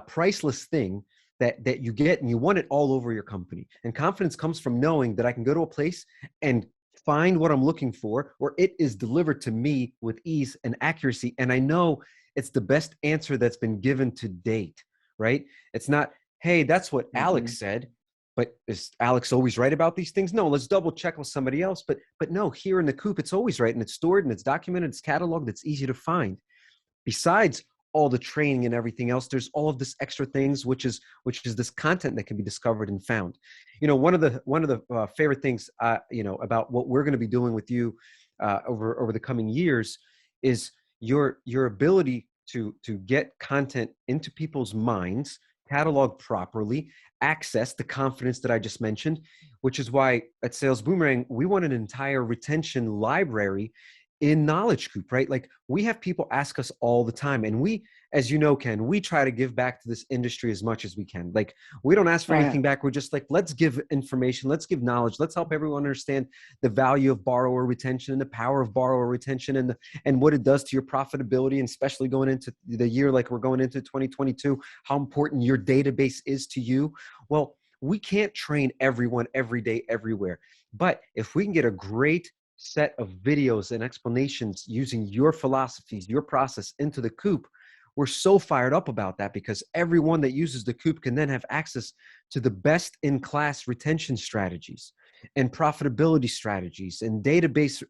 priceless thing that you get, and you want it all over your company. And confidence comes from knowing that I can go to a place and find what I'm looking for, or it is delivered to me with ease and accuracy. And I know it's the best answer that's been given to date, right? It's not, hey, that's what Alex said, but is Alex always right about these things? No, let's double check with somebody else. But no, here in the Coop, it's always right, and it's stored and it's documented, it's cataloged, it's easy to find. Besides all the training and everything else, there's all of this extra things, which is this content that can be discovered and found. One of the favorite things, about what we're going to be doing with you over the coming years is your ability to get content into people's minds, catalog properly, access the confidence that I just mentioned, which is why at Sales Boomerang, we want an entire retention library in Knowledge Coop, right? Like, we have people ask us all the time, and we, as you know, Ken, we try to give back to this industry as much as we can. Like, we don't ask for anything back. We're just like, let's give information, let's give knowledge, let's help everyone understand the value of borrower retention and the power of borrower retention and what it does to your profitability, and especially going into the year like we're going into 2022, how important your database is to you. Well, we can't train everyone every day, everywhere. But if we can get a great set of videos and explanations using your philosophies, your process into the Coop, we're so fired up about that, because everyone that uses the Coop can then have access to the best in class retention strategies and profitability strategies and database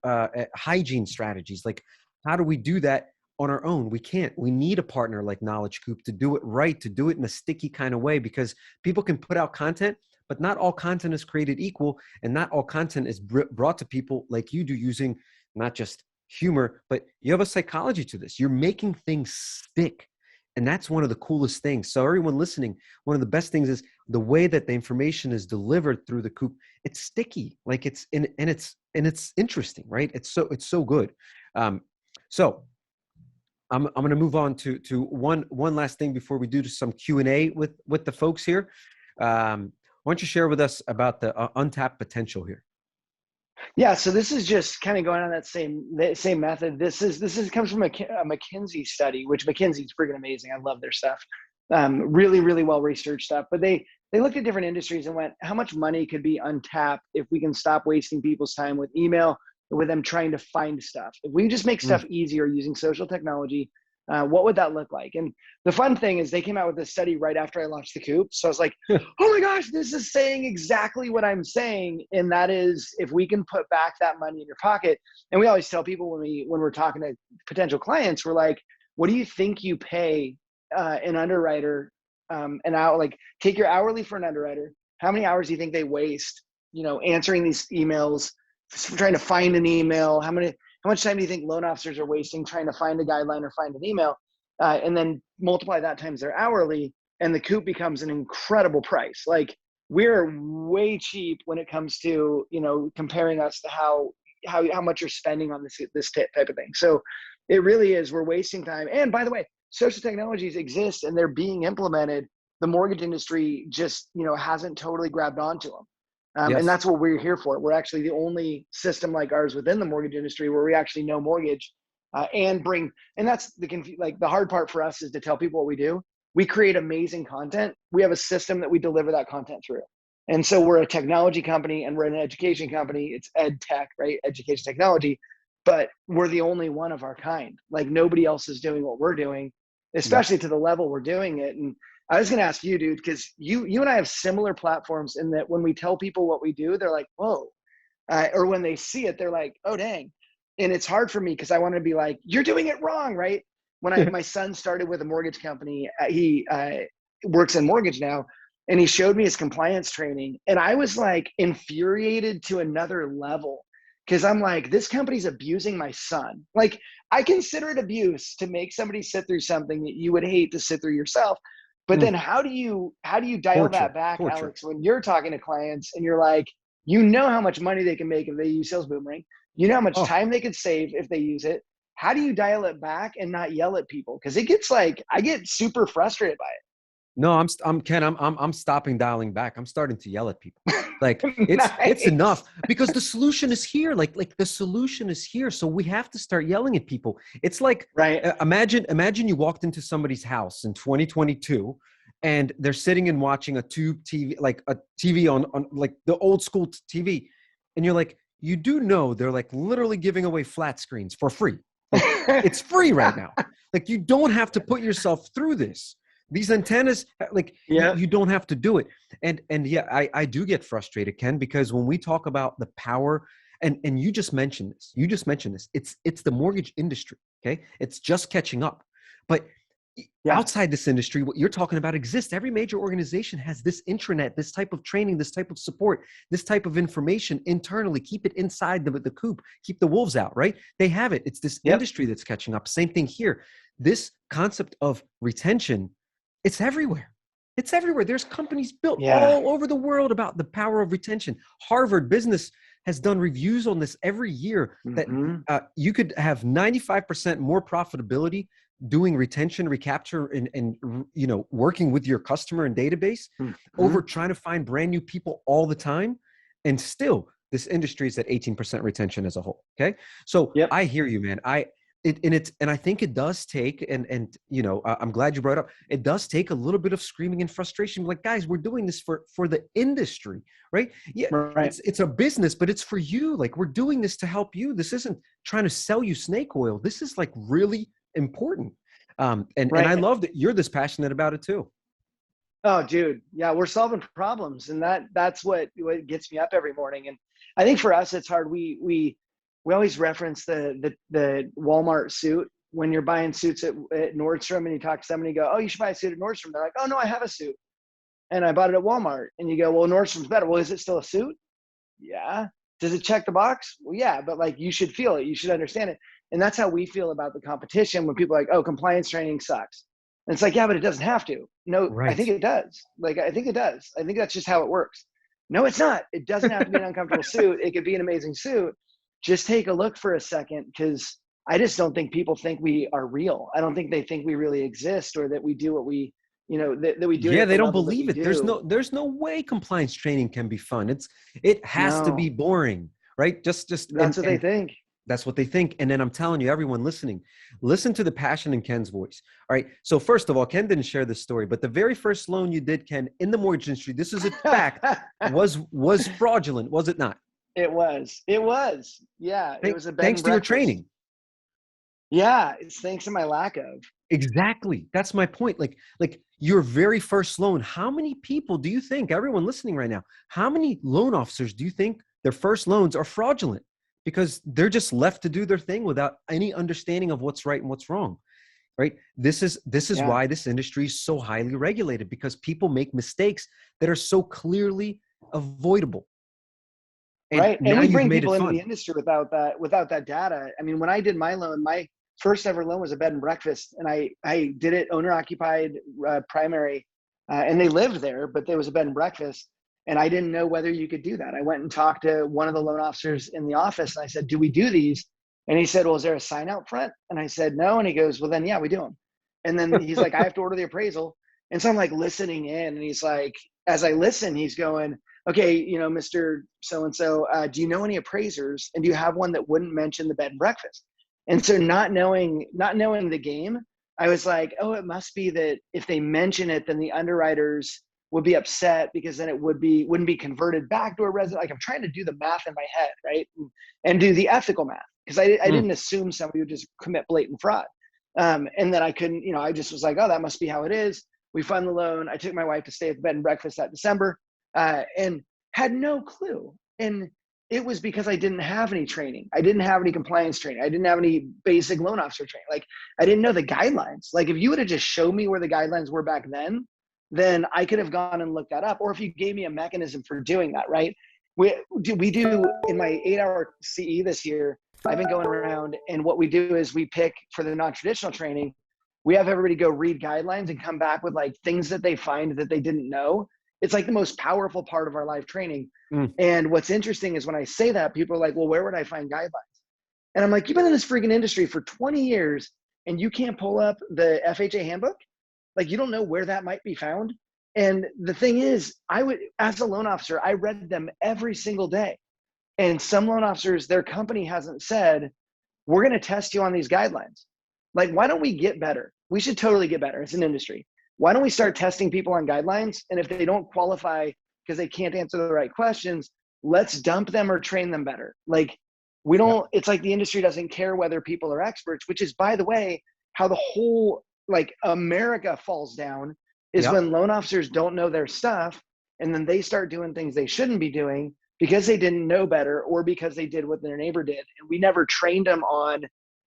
hygiene strategies. Like, how do we do that on our own? We can't. We need a partner like Knowledge Coop to do it right, to do it in a sticky kind of way, because people can put out content, but not all content is created equal, and not all content is brought to people like you do, using not just humor, but you have a psychology to this. You're making things stick. And that's one of the coolest things. So everyone listening, one of the best things is the way that the information is delivered through the Coop. It's sticky, like it's interesting, right? It's so good. So I'm going to move on to one last thing before we do some Q&A with the folks here. Why don't you share with us about the untapped potential here? Yeah, so this is just kind of going on that same method. This comes from a McKinsey study, which McKinsey's freaking amazing. I love their stuff. Really, really well researched stuff. But they looked at different industries and went, how much money could be untapped if we can stop wasting people's time with email, with them trying to find stuff? If we just make stuff easier using social technology, what would that look like? And the fun thing is they came out with this study right after I launched the Coop. So I was like, oh my gosh, this is saying exactly what I'm saying. And that is, if we can put back that money in your pocket. And we always tell people when we're talking to potential clients, we're like, what do you think you pay an underwriter an hour? Like, take your hourly for an underwriter. How many hours do you think they waste, answering these emails, trying to find an email? How much time do you think loan officers are wasting trying to find a guideline or find an email? And then multiply that times their hourly, and the Coop becomes an incredible price. Like, we're way cheap when it comes to, comparing us to how much you're spending on this type of thing. So it really is, we're wasting time. And by the way, social technologies exist and they're being implemented. The mortgage industry just, hasn't totally grabbed onto them. And Yes. that's what we're here for. We're actually the only system like ours within the mortgage industry where we actually know mortgage and that's the hard part for us is to tell people what we do. We create amazing content. We have a system that we deliver that content through. And so we're a technology company and we're an education company. It's ed tech, right? Education technology, but we're the only one of our kind. Like nobody else is doing what we're doing, especially to the level we're doing it. And I was going to ask you, dude, because you and I have similar platforms in that when we tell people what we do, they're like, whoa. Or when they see it, they're like, oh, dang. And it's hard for me because I want to be like, you're doing it wrong, right? When my son started with a mortgage company, he works in mortgage now, and he showed me his compliance training. And I was like infuriated to another level because I'm like, this company's abusing my son. Like, I consider it abuse to make somebody sit through something that you would hate to sit through yourself. But then how do you dial that back, Alex, when you're talking to clients and you're like, how much money they can make if they use Sales Boomerang? You know how much time they could save if they use it. How do you dial it back and not yell at people? Because it gets like, I get super frustrated by it. No, I'm Ken. I'm stopping dialing back. I'm starting to yell at people. Like it's Nice. enough because the solution is here. Like the solution is here. So we have to start yelling at people. It's like, right. Imagine you walked into somebody's house in 2022 and they're sitting and watching a tube TV, like a TV on like the old school TV. And you're like, you do know they're like literally giving away flat screens for free. Like, it's free right now. Like you don't have to put yourself through this. These antennas, like you don't have to do it. And yeah, I do get frustrated, Ken, because when we talk about the power, and you just mentioned this, it's the mortgage industry, okay? It's just catching up. But outside this industry, what you're talking about exists. Every major organization has this intranet, this type of training, this type of support, this type of information internally. Keep it inside the coop, keep the wolves out, right? They have it. It's this industry that's catching up. Same thing here. This concept of retention, it's everywhere. It's everywhere. There's companies built all over the world about the power of retention. Harvard Business has done reviews on this every year that you could have 95% more profitability doing retention, recapture, and working with your customer and database over trying to find brand new people all the time. And still, this industry is at 18% retention as a whole. Okay. So I hear you, man. I think it does take, and I'm glad you brought it up. It does take a little bit of screaming and frustration. Like, guys, we're doing this for the industry, right? Yeah, right. It's a business, but it's for you. Like, we're doing this to help you. This isn't trying to sell you snake oil. This is like really important. And I love that you're this passionate about it too. Oh, dude. Yeah, we're solving problems, and that's what gets me up every morning. And I think for us, it's hard. We always reference the Walmart suit when you're buying suits at Nordstrom, and you talk to somebody, you go, oh, you should buy a suit at Nordstrom. They're like, oh, no, I have a suit, and I bought it at Walmart. And you go, well, Nordstrom's better. Well, is it still a suit? Yeah. Does it check the box? Well, yeah, but like you should feel it. You should understand it. And that's how we feel about the competition when people are like, oh, compliance training sucks. And it's like, yeah, but it doesn't have to. No, right. I think it does. I think it does. I think that's just how it works. No, it's not. It doesn't have to be an uncomfortable suit. It could be an amazing suit. Just take a look for a second, because I just don't think people think we are real. I don't think they think we really exist, or that we do what we, that we do. Yeah, they don't believe it. There's no way compliance training can be fun. It has to be boring, right? Just that's what they think. That's what they think. And then I'm telling you, everyone listening, listen to the passion in Ken's voice. All right. So first of all, Ken didn't share this story, but the very first loan you did, Ken, in the mortgage industry, this is a fact, was fraudulent, was it not? It was. Yeah. It was thanks to your training. Yeah. It's thanks to my lack of. Exactly. That's my point. Like your very first loan, how many people do you think, everyone listening right now, how many loan officers do you think their first loans are fraudulent? Because they're just left to do their thing without any understanding of what's right and what's wrong, right? This is why this industry is so highly regulated, because people make mistakes that are so clearly avoidable. And right, and we bring people into the industry without that data. I mean, when I did my loan, my first ever loan was a bed and breakfast, and I did it owner occupied primary, and they lived there, but there was a bed and breakfast. And I didn't know whether you could do that. I went and talked to one of the loan officers in the office and I said, do we do these? And he said, well, is there a sign out front? And I said, no. And he goes, well, then, yeah, we do them. And then he's like, I have to order the appraisal. And so I'm like listening in, and he's like, as I listen, he's going, okay, you know, Mr. So-and-so, do you know any appraisers? And do you have one that wouldn't mention the bed and breakfast? And so not knowing the game, I was like, oh, it must be that if they mention it, then the underwriters would be upset because then it wouldn't be converted back to a resident. Like I'm trying to do the math in my head, right? And do the ethical math. Because I didn't assume somebody would just commit blatant fraud. And then I couldn't, you know, I just was like, oh, that must be how it is. We fund the loan. I took my wife to stay at the bed and breakfast that December and had no clue. And it was because I didn't have any training. I didn't have any compliance training. I didn't have any basic loan officer training. Like I didn't know the guidelines. Like if you would have just showed me where the guidelines were back then I could have gone and looked that up. Or if you gave me a mechanism for doing that, right? We do in my 8-hour CE this year, I've been going around, and what we do is we pick for the non-traditional training, we have everybody go read guidelines and come back with like things that they find that they didn't know. It's like the most powerful part of our live training. And what's interesting is when I say that, people are like, well, where would I find guidelines? And I'm like, you've been in this freaking industry for 20 years and you can't pull up the FHA handbook? Like you don't know where that might be found? And the thing is, as a loan officer, I read them every single day. And some loan officers, their company hasn't said, we're going to test you on these guidelines. Like, why don't we get better? We should totally get better as an industry. Why don't we start testing people on guidelines? And if they don't qualify because they can't answer the right questions, let's dump them or train them better. Like it's like the industry doesn't care whether people are experts, which is, by the way, how the whole like America falls down is when loan officers don't know their stuff. And then they start doing things they shouldn't be doing because they didn't know better or because they did what their neighbor did. And we never trained them on,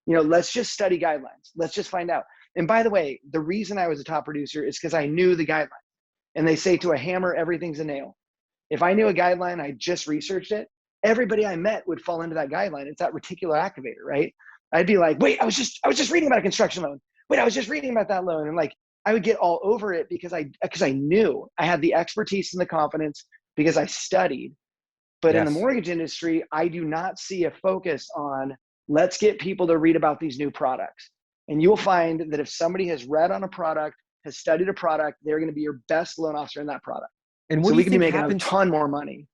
you know, let's just study guidelines. Let's just find out. And by the way, the reason I was a top producer is because I knew the guidelines. And they say to a hammer, everything's a nail. If I knew a guideline, I just researched it, everybody I met would fall into that guideline. It's that reticular activator, right? I'd be like, wait, I was just reading about a construction loan. Wait, I was just reading about that loan. And like, I would get all over it because I knew I had the expertise and the confidence because I studied. But in the mortgage industry, I do not see a focus on let's get people to read about these new products. And you'll find that if somebody has read on a product, has studied a product, they're going to be your best loan officer in that product. And so we can be making a ton more money.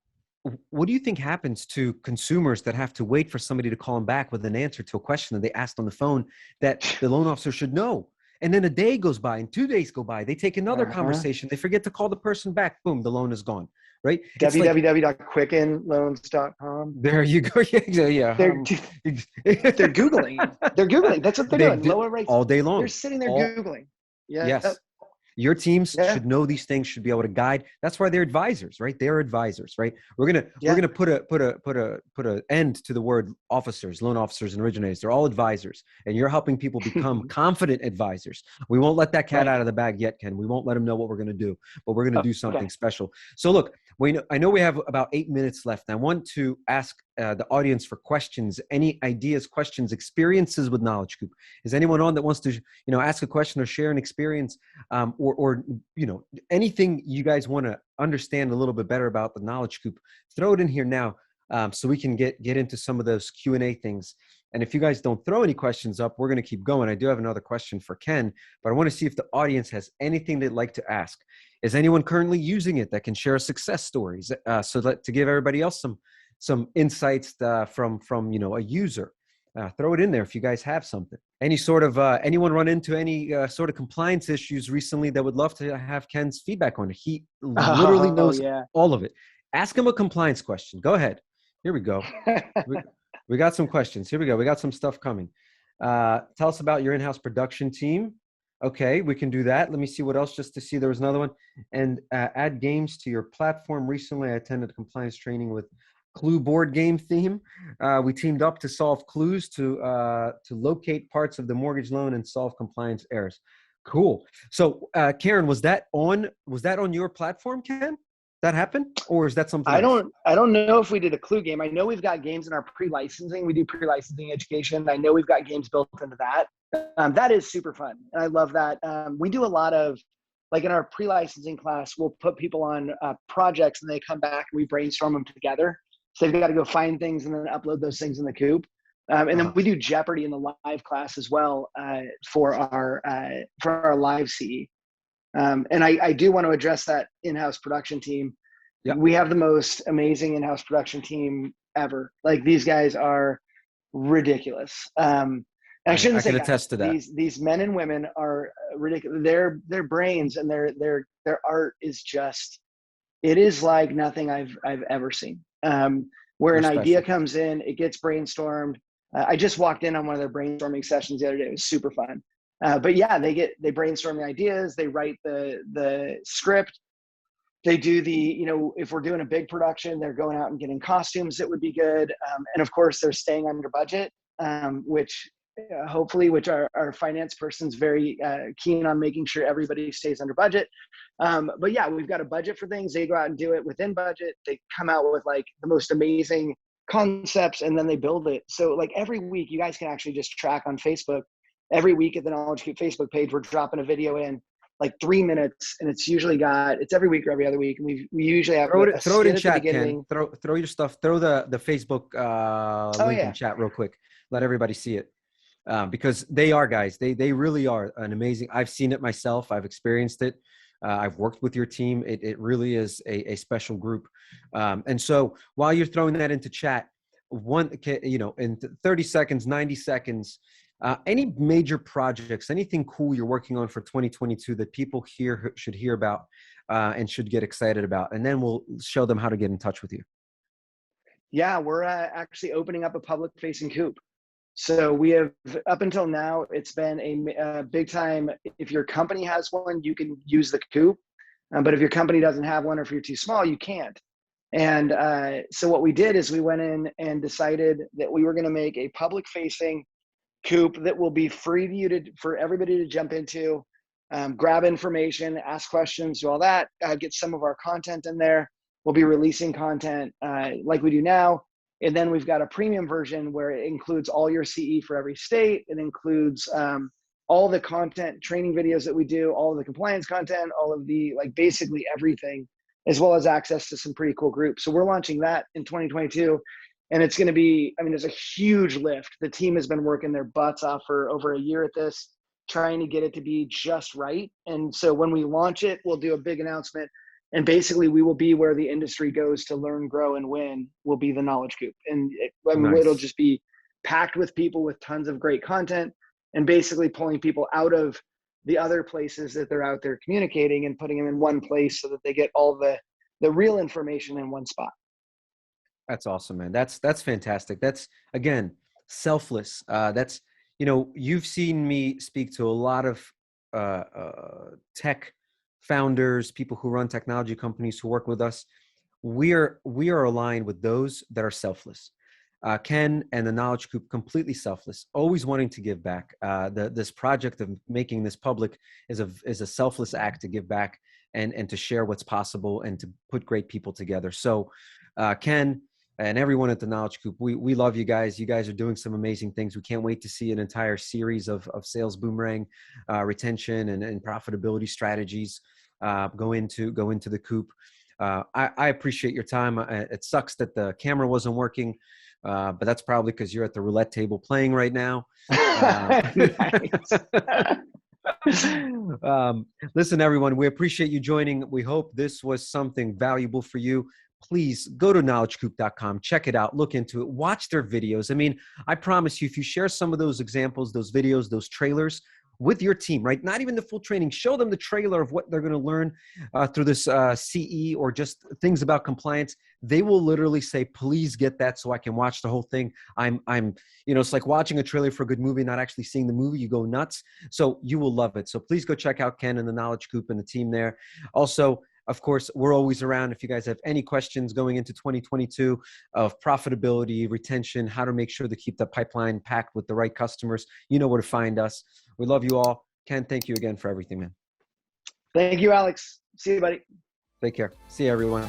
What do you think happens to consumers that have to wait for somebody to call them back with an answer to a question that they asked on the phone that the loan officer should know? And then a day goes by and 2 days go by. They take another conversation. They forget to call the person back. Boom, the loan is gone. Right? www.quickenloans.com. There you go. Yeah. They're Googling. They're Googling. That's what they're doing. Lower rates. All day long. They're sitting there Googling. Yeah. Yes. Your teams should know these things, should be able to guide. That's why they're advisors, right? They're advisors, right? We're gonna put a end to the word officers, loan officers, and originators. They're all advisors, and you're helping people become confident advisors. We won't let that cat out of the bag yet, Ken. We won't let them know what we're gonna do, but we're gonna do something special. So look, I know we have about 8 minutes left. I want to ask the audience for questions, any ideas, questions, experiences with Knowledge Coop. Is anyone on that wants to, ask a question or share an experience, or anything you guys want to understand a little bit better about the Knowledge Coop? Throw it in here now, so we can get into some of those Q&A things. And if you guys don't throw any questions up, we're going to keep going. I do have another question for Ken, but I want to see if the audience has anything they'd like to ask. Is anyone currently using it that can share success stories, so that to give everybody else some insights from a user? Throw it in there if you guys have something. Any sort of anyone run into any sort of compliance issues recently that would love to have Ken's feedback on it? He literally knows all of it. Ask him a compliance question. Go ahead. Here we go. We got some questions. Here we go. We got some stuff coming. Tell us about your in-house production team. Okay, we can do that. Let me see what else, just to see. There was another one. And add games to your platform. Recently, I attended a compliance training with Clue board game theme. We teamed up to solve clues to locate parts of the mortgage loan and solve compliance errors. Cool. So, Karen, was that on your platform, Ken? That happened, or is that something else? I don't know if we did a Clue game. I know we've got games in our pre-licensing. We do pre-licensing education. I know we've got games built into that. That is super fun, and I love that. We do a lot of like in our pre-licensing class, we'll put people on projects and they come back and we brainstorm them together. So they've got to go find things and then upload those things in the Coop. And then we do Jeopardy in the live class as well for our live CE. And I do want to address that in-house production team. Yep. We have the most amazing in-house production team ever. Like, these guys are ridiculous. And I shouldn't say attest to that. These men and women are ridiculous. Their brains and their art is just, it is like nothing I've ever seen. Where an idea comes in, it gets brainstormed. I just walked in on one of their brainstorming sessions the other day. It was super fun. But yeah, they brainstorm the ideas, they write the script, they do if we're doing a big production, they're going out and getting costumes that would be good. And of course they're staying under budget, which our finance person's very keen on making sure everybody stays under budget. But yeah, we've got a budget for things. They go out and do it within budget. They come out with like the most amazing concepts and then they build it. So like every week, you guys can actually just track on Facebook. Every week at the Knowledge Coop Facebook page, we're dropping a video in like 3 minutes, and it's usually it's every week or every other week. And we usually have throw it in chat, Ken. Throw your stuff. Throw the Facebook link in chat real quick. Let everybody see it. Because they are, guys. They really are an amazing. I've seen it myself. I've experienced it. I've worked with your team. It really is a special group. And so while you're throwing that into chat, in 30 seconds, 90 seconds, any major projects, anything cool you're working on for 2022 that people should hear about and should get excited about, and then we'll show them how to get in touch with you. Yeah, we're actually opening up a public-facing Coop. So we have, up until now, it's been a big time. If your company has one, you can use the Coop. But if your company doesn't have one, or if you're too small, you can't. And so what we did is we went in and decided that we were going to make a public-facing Coop that will be free for everybody to jump into, grab information, ask questions, do all that, get some of our content in there. We'll be releasing content like we do now. And then we've got a premium version where it includes all your CE for every state. It includes all the content, training videos that we do, all of the compliance content, all of the, like, basically everything, as well as access to some pretty cool groups. So we're launching that in 2022. And it's going to be, there's a huge lift. The team has been working their butts off for over a year at this, trying to get it to be just right. And so when we launch it, we'll do a big announcement. And basically, we will be where the industry goes to learn, grow, and win. Will be the Knowledge Coop. And it'll just be packed with people with tons of great content, and basically pulling people out of the other places that they're out there communicating and putting them in one place so that they get all the real information in one spot. That's awesome, man. That's fantastic. That's, again, selfless. That's, you've seen me speak to a lot of tech founders, people who run technology companies who work with us. We are aligned with those that are selfless. Ken and the Knowledge Coop, completely selfless, always wanting to give back. This project of making this public is a selfless act to give back and to share what's possible and to put great people together. So Ken and everyone at the Knowledge Coop, we love you guys. You guys are doing some amazing things. We can't wait to see an entire series of sales boomerang, retention and profitability strategies go into the Coop. I appreciate your time. It sucks that the camera wasn't working, but that's probably because you're at the roulette table playing right now. Listen, everyone, we appreciate you joining. We hope this was something valuable for you. Please go to knowledgecoop.com, check it out, look into it, watch their videos. I promise you, if you share some of those examples, those videos, those trailers with your team, right? Not even the full training, show them the trailer of what they're going to learn through this CE or just things about compliance. They will literally say, please get that so I can watch the whole thing. It's like watching a trailer for a good movie, not actually seeing the movie. You go nuts. So you will love it. So please go check out Ken and the Knowledge Coop and the team there. Also, of course, we're always around. If you guys have any questions going into 2022 of profitability, retention, how to make sure to keep the pipeline packed with the right customers, you know where to find us. We love you all. Ken, thank you again for everything, man. Thank you, Alex. See you, buddy. Take care. See you, everyone.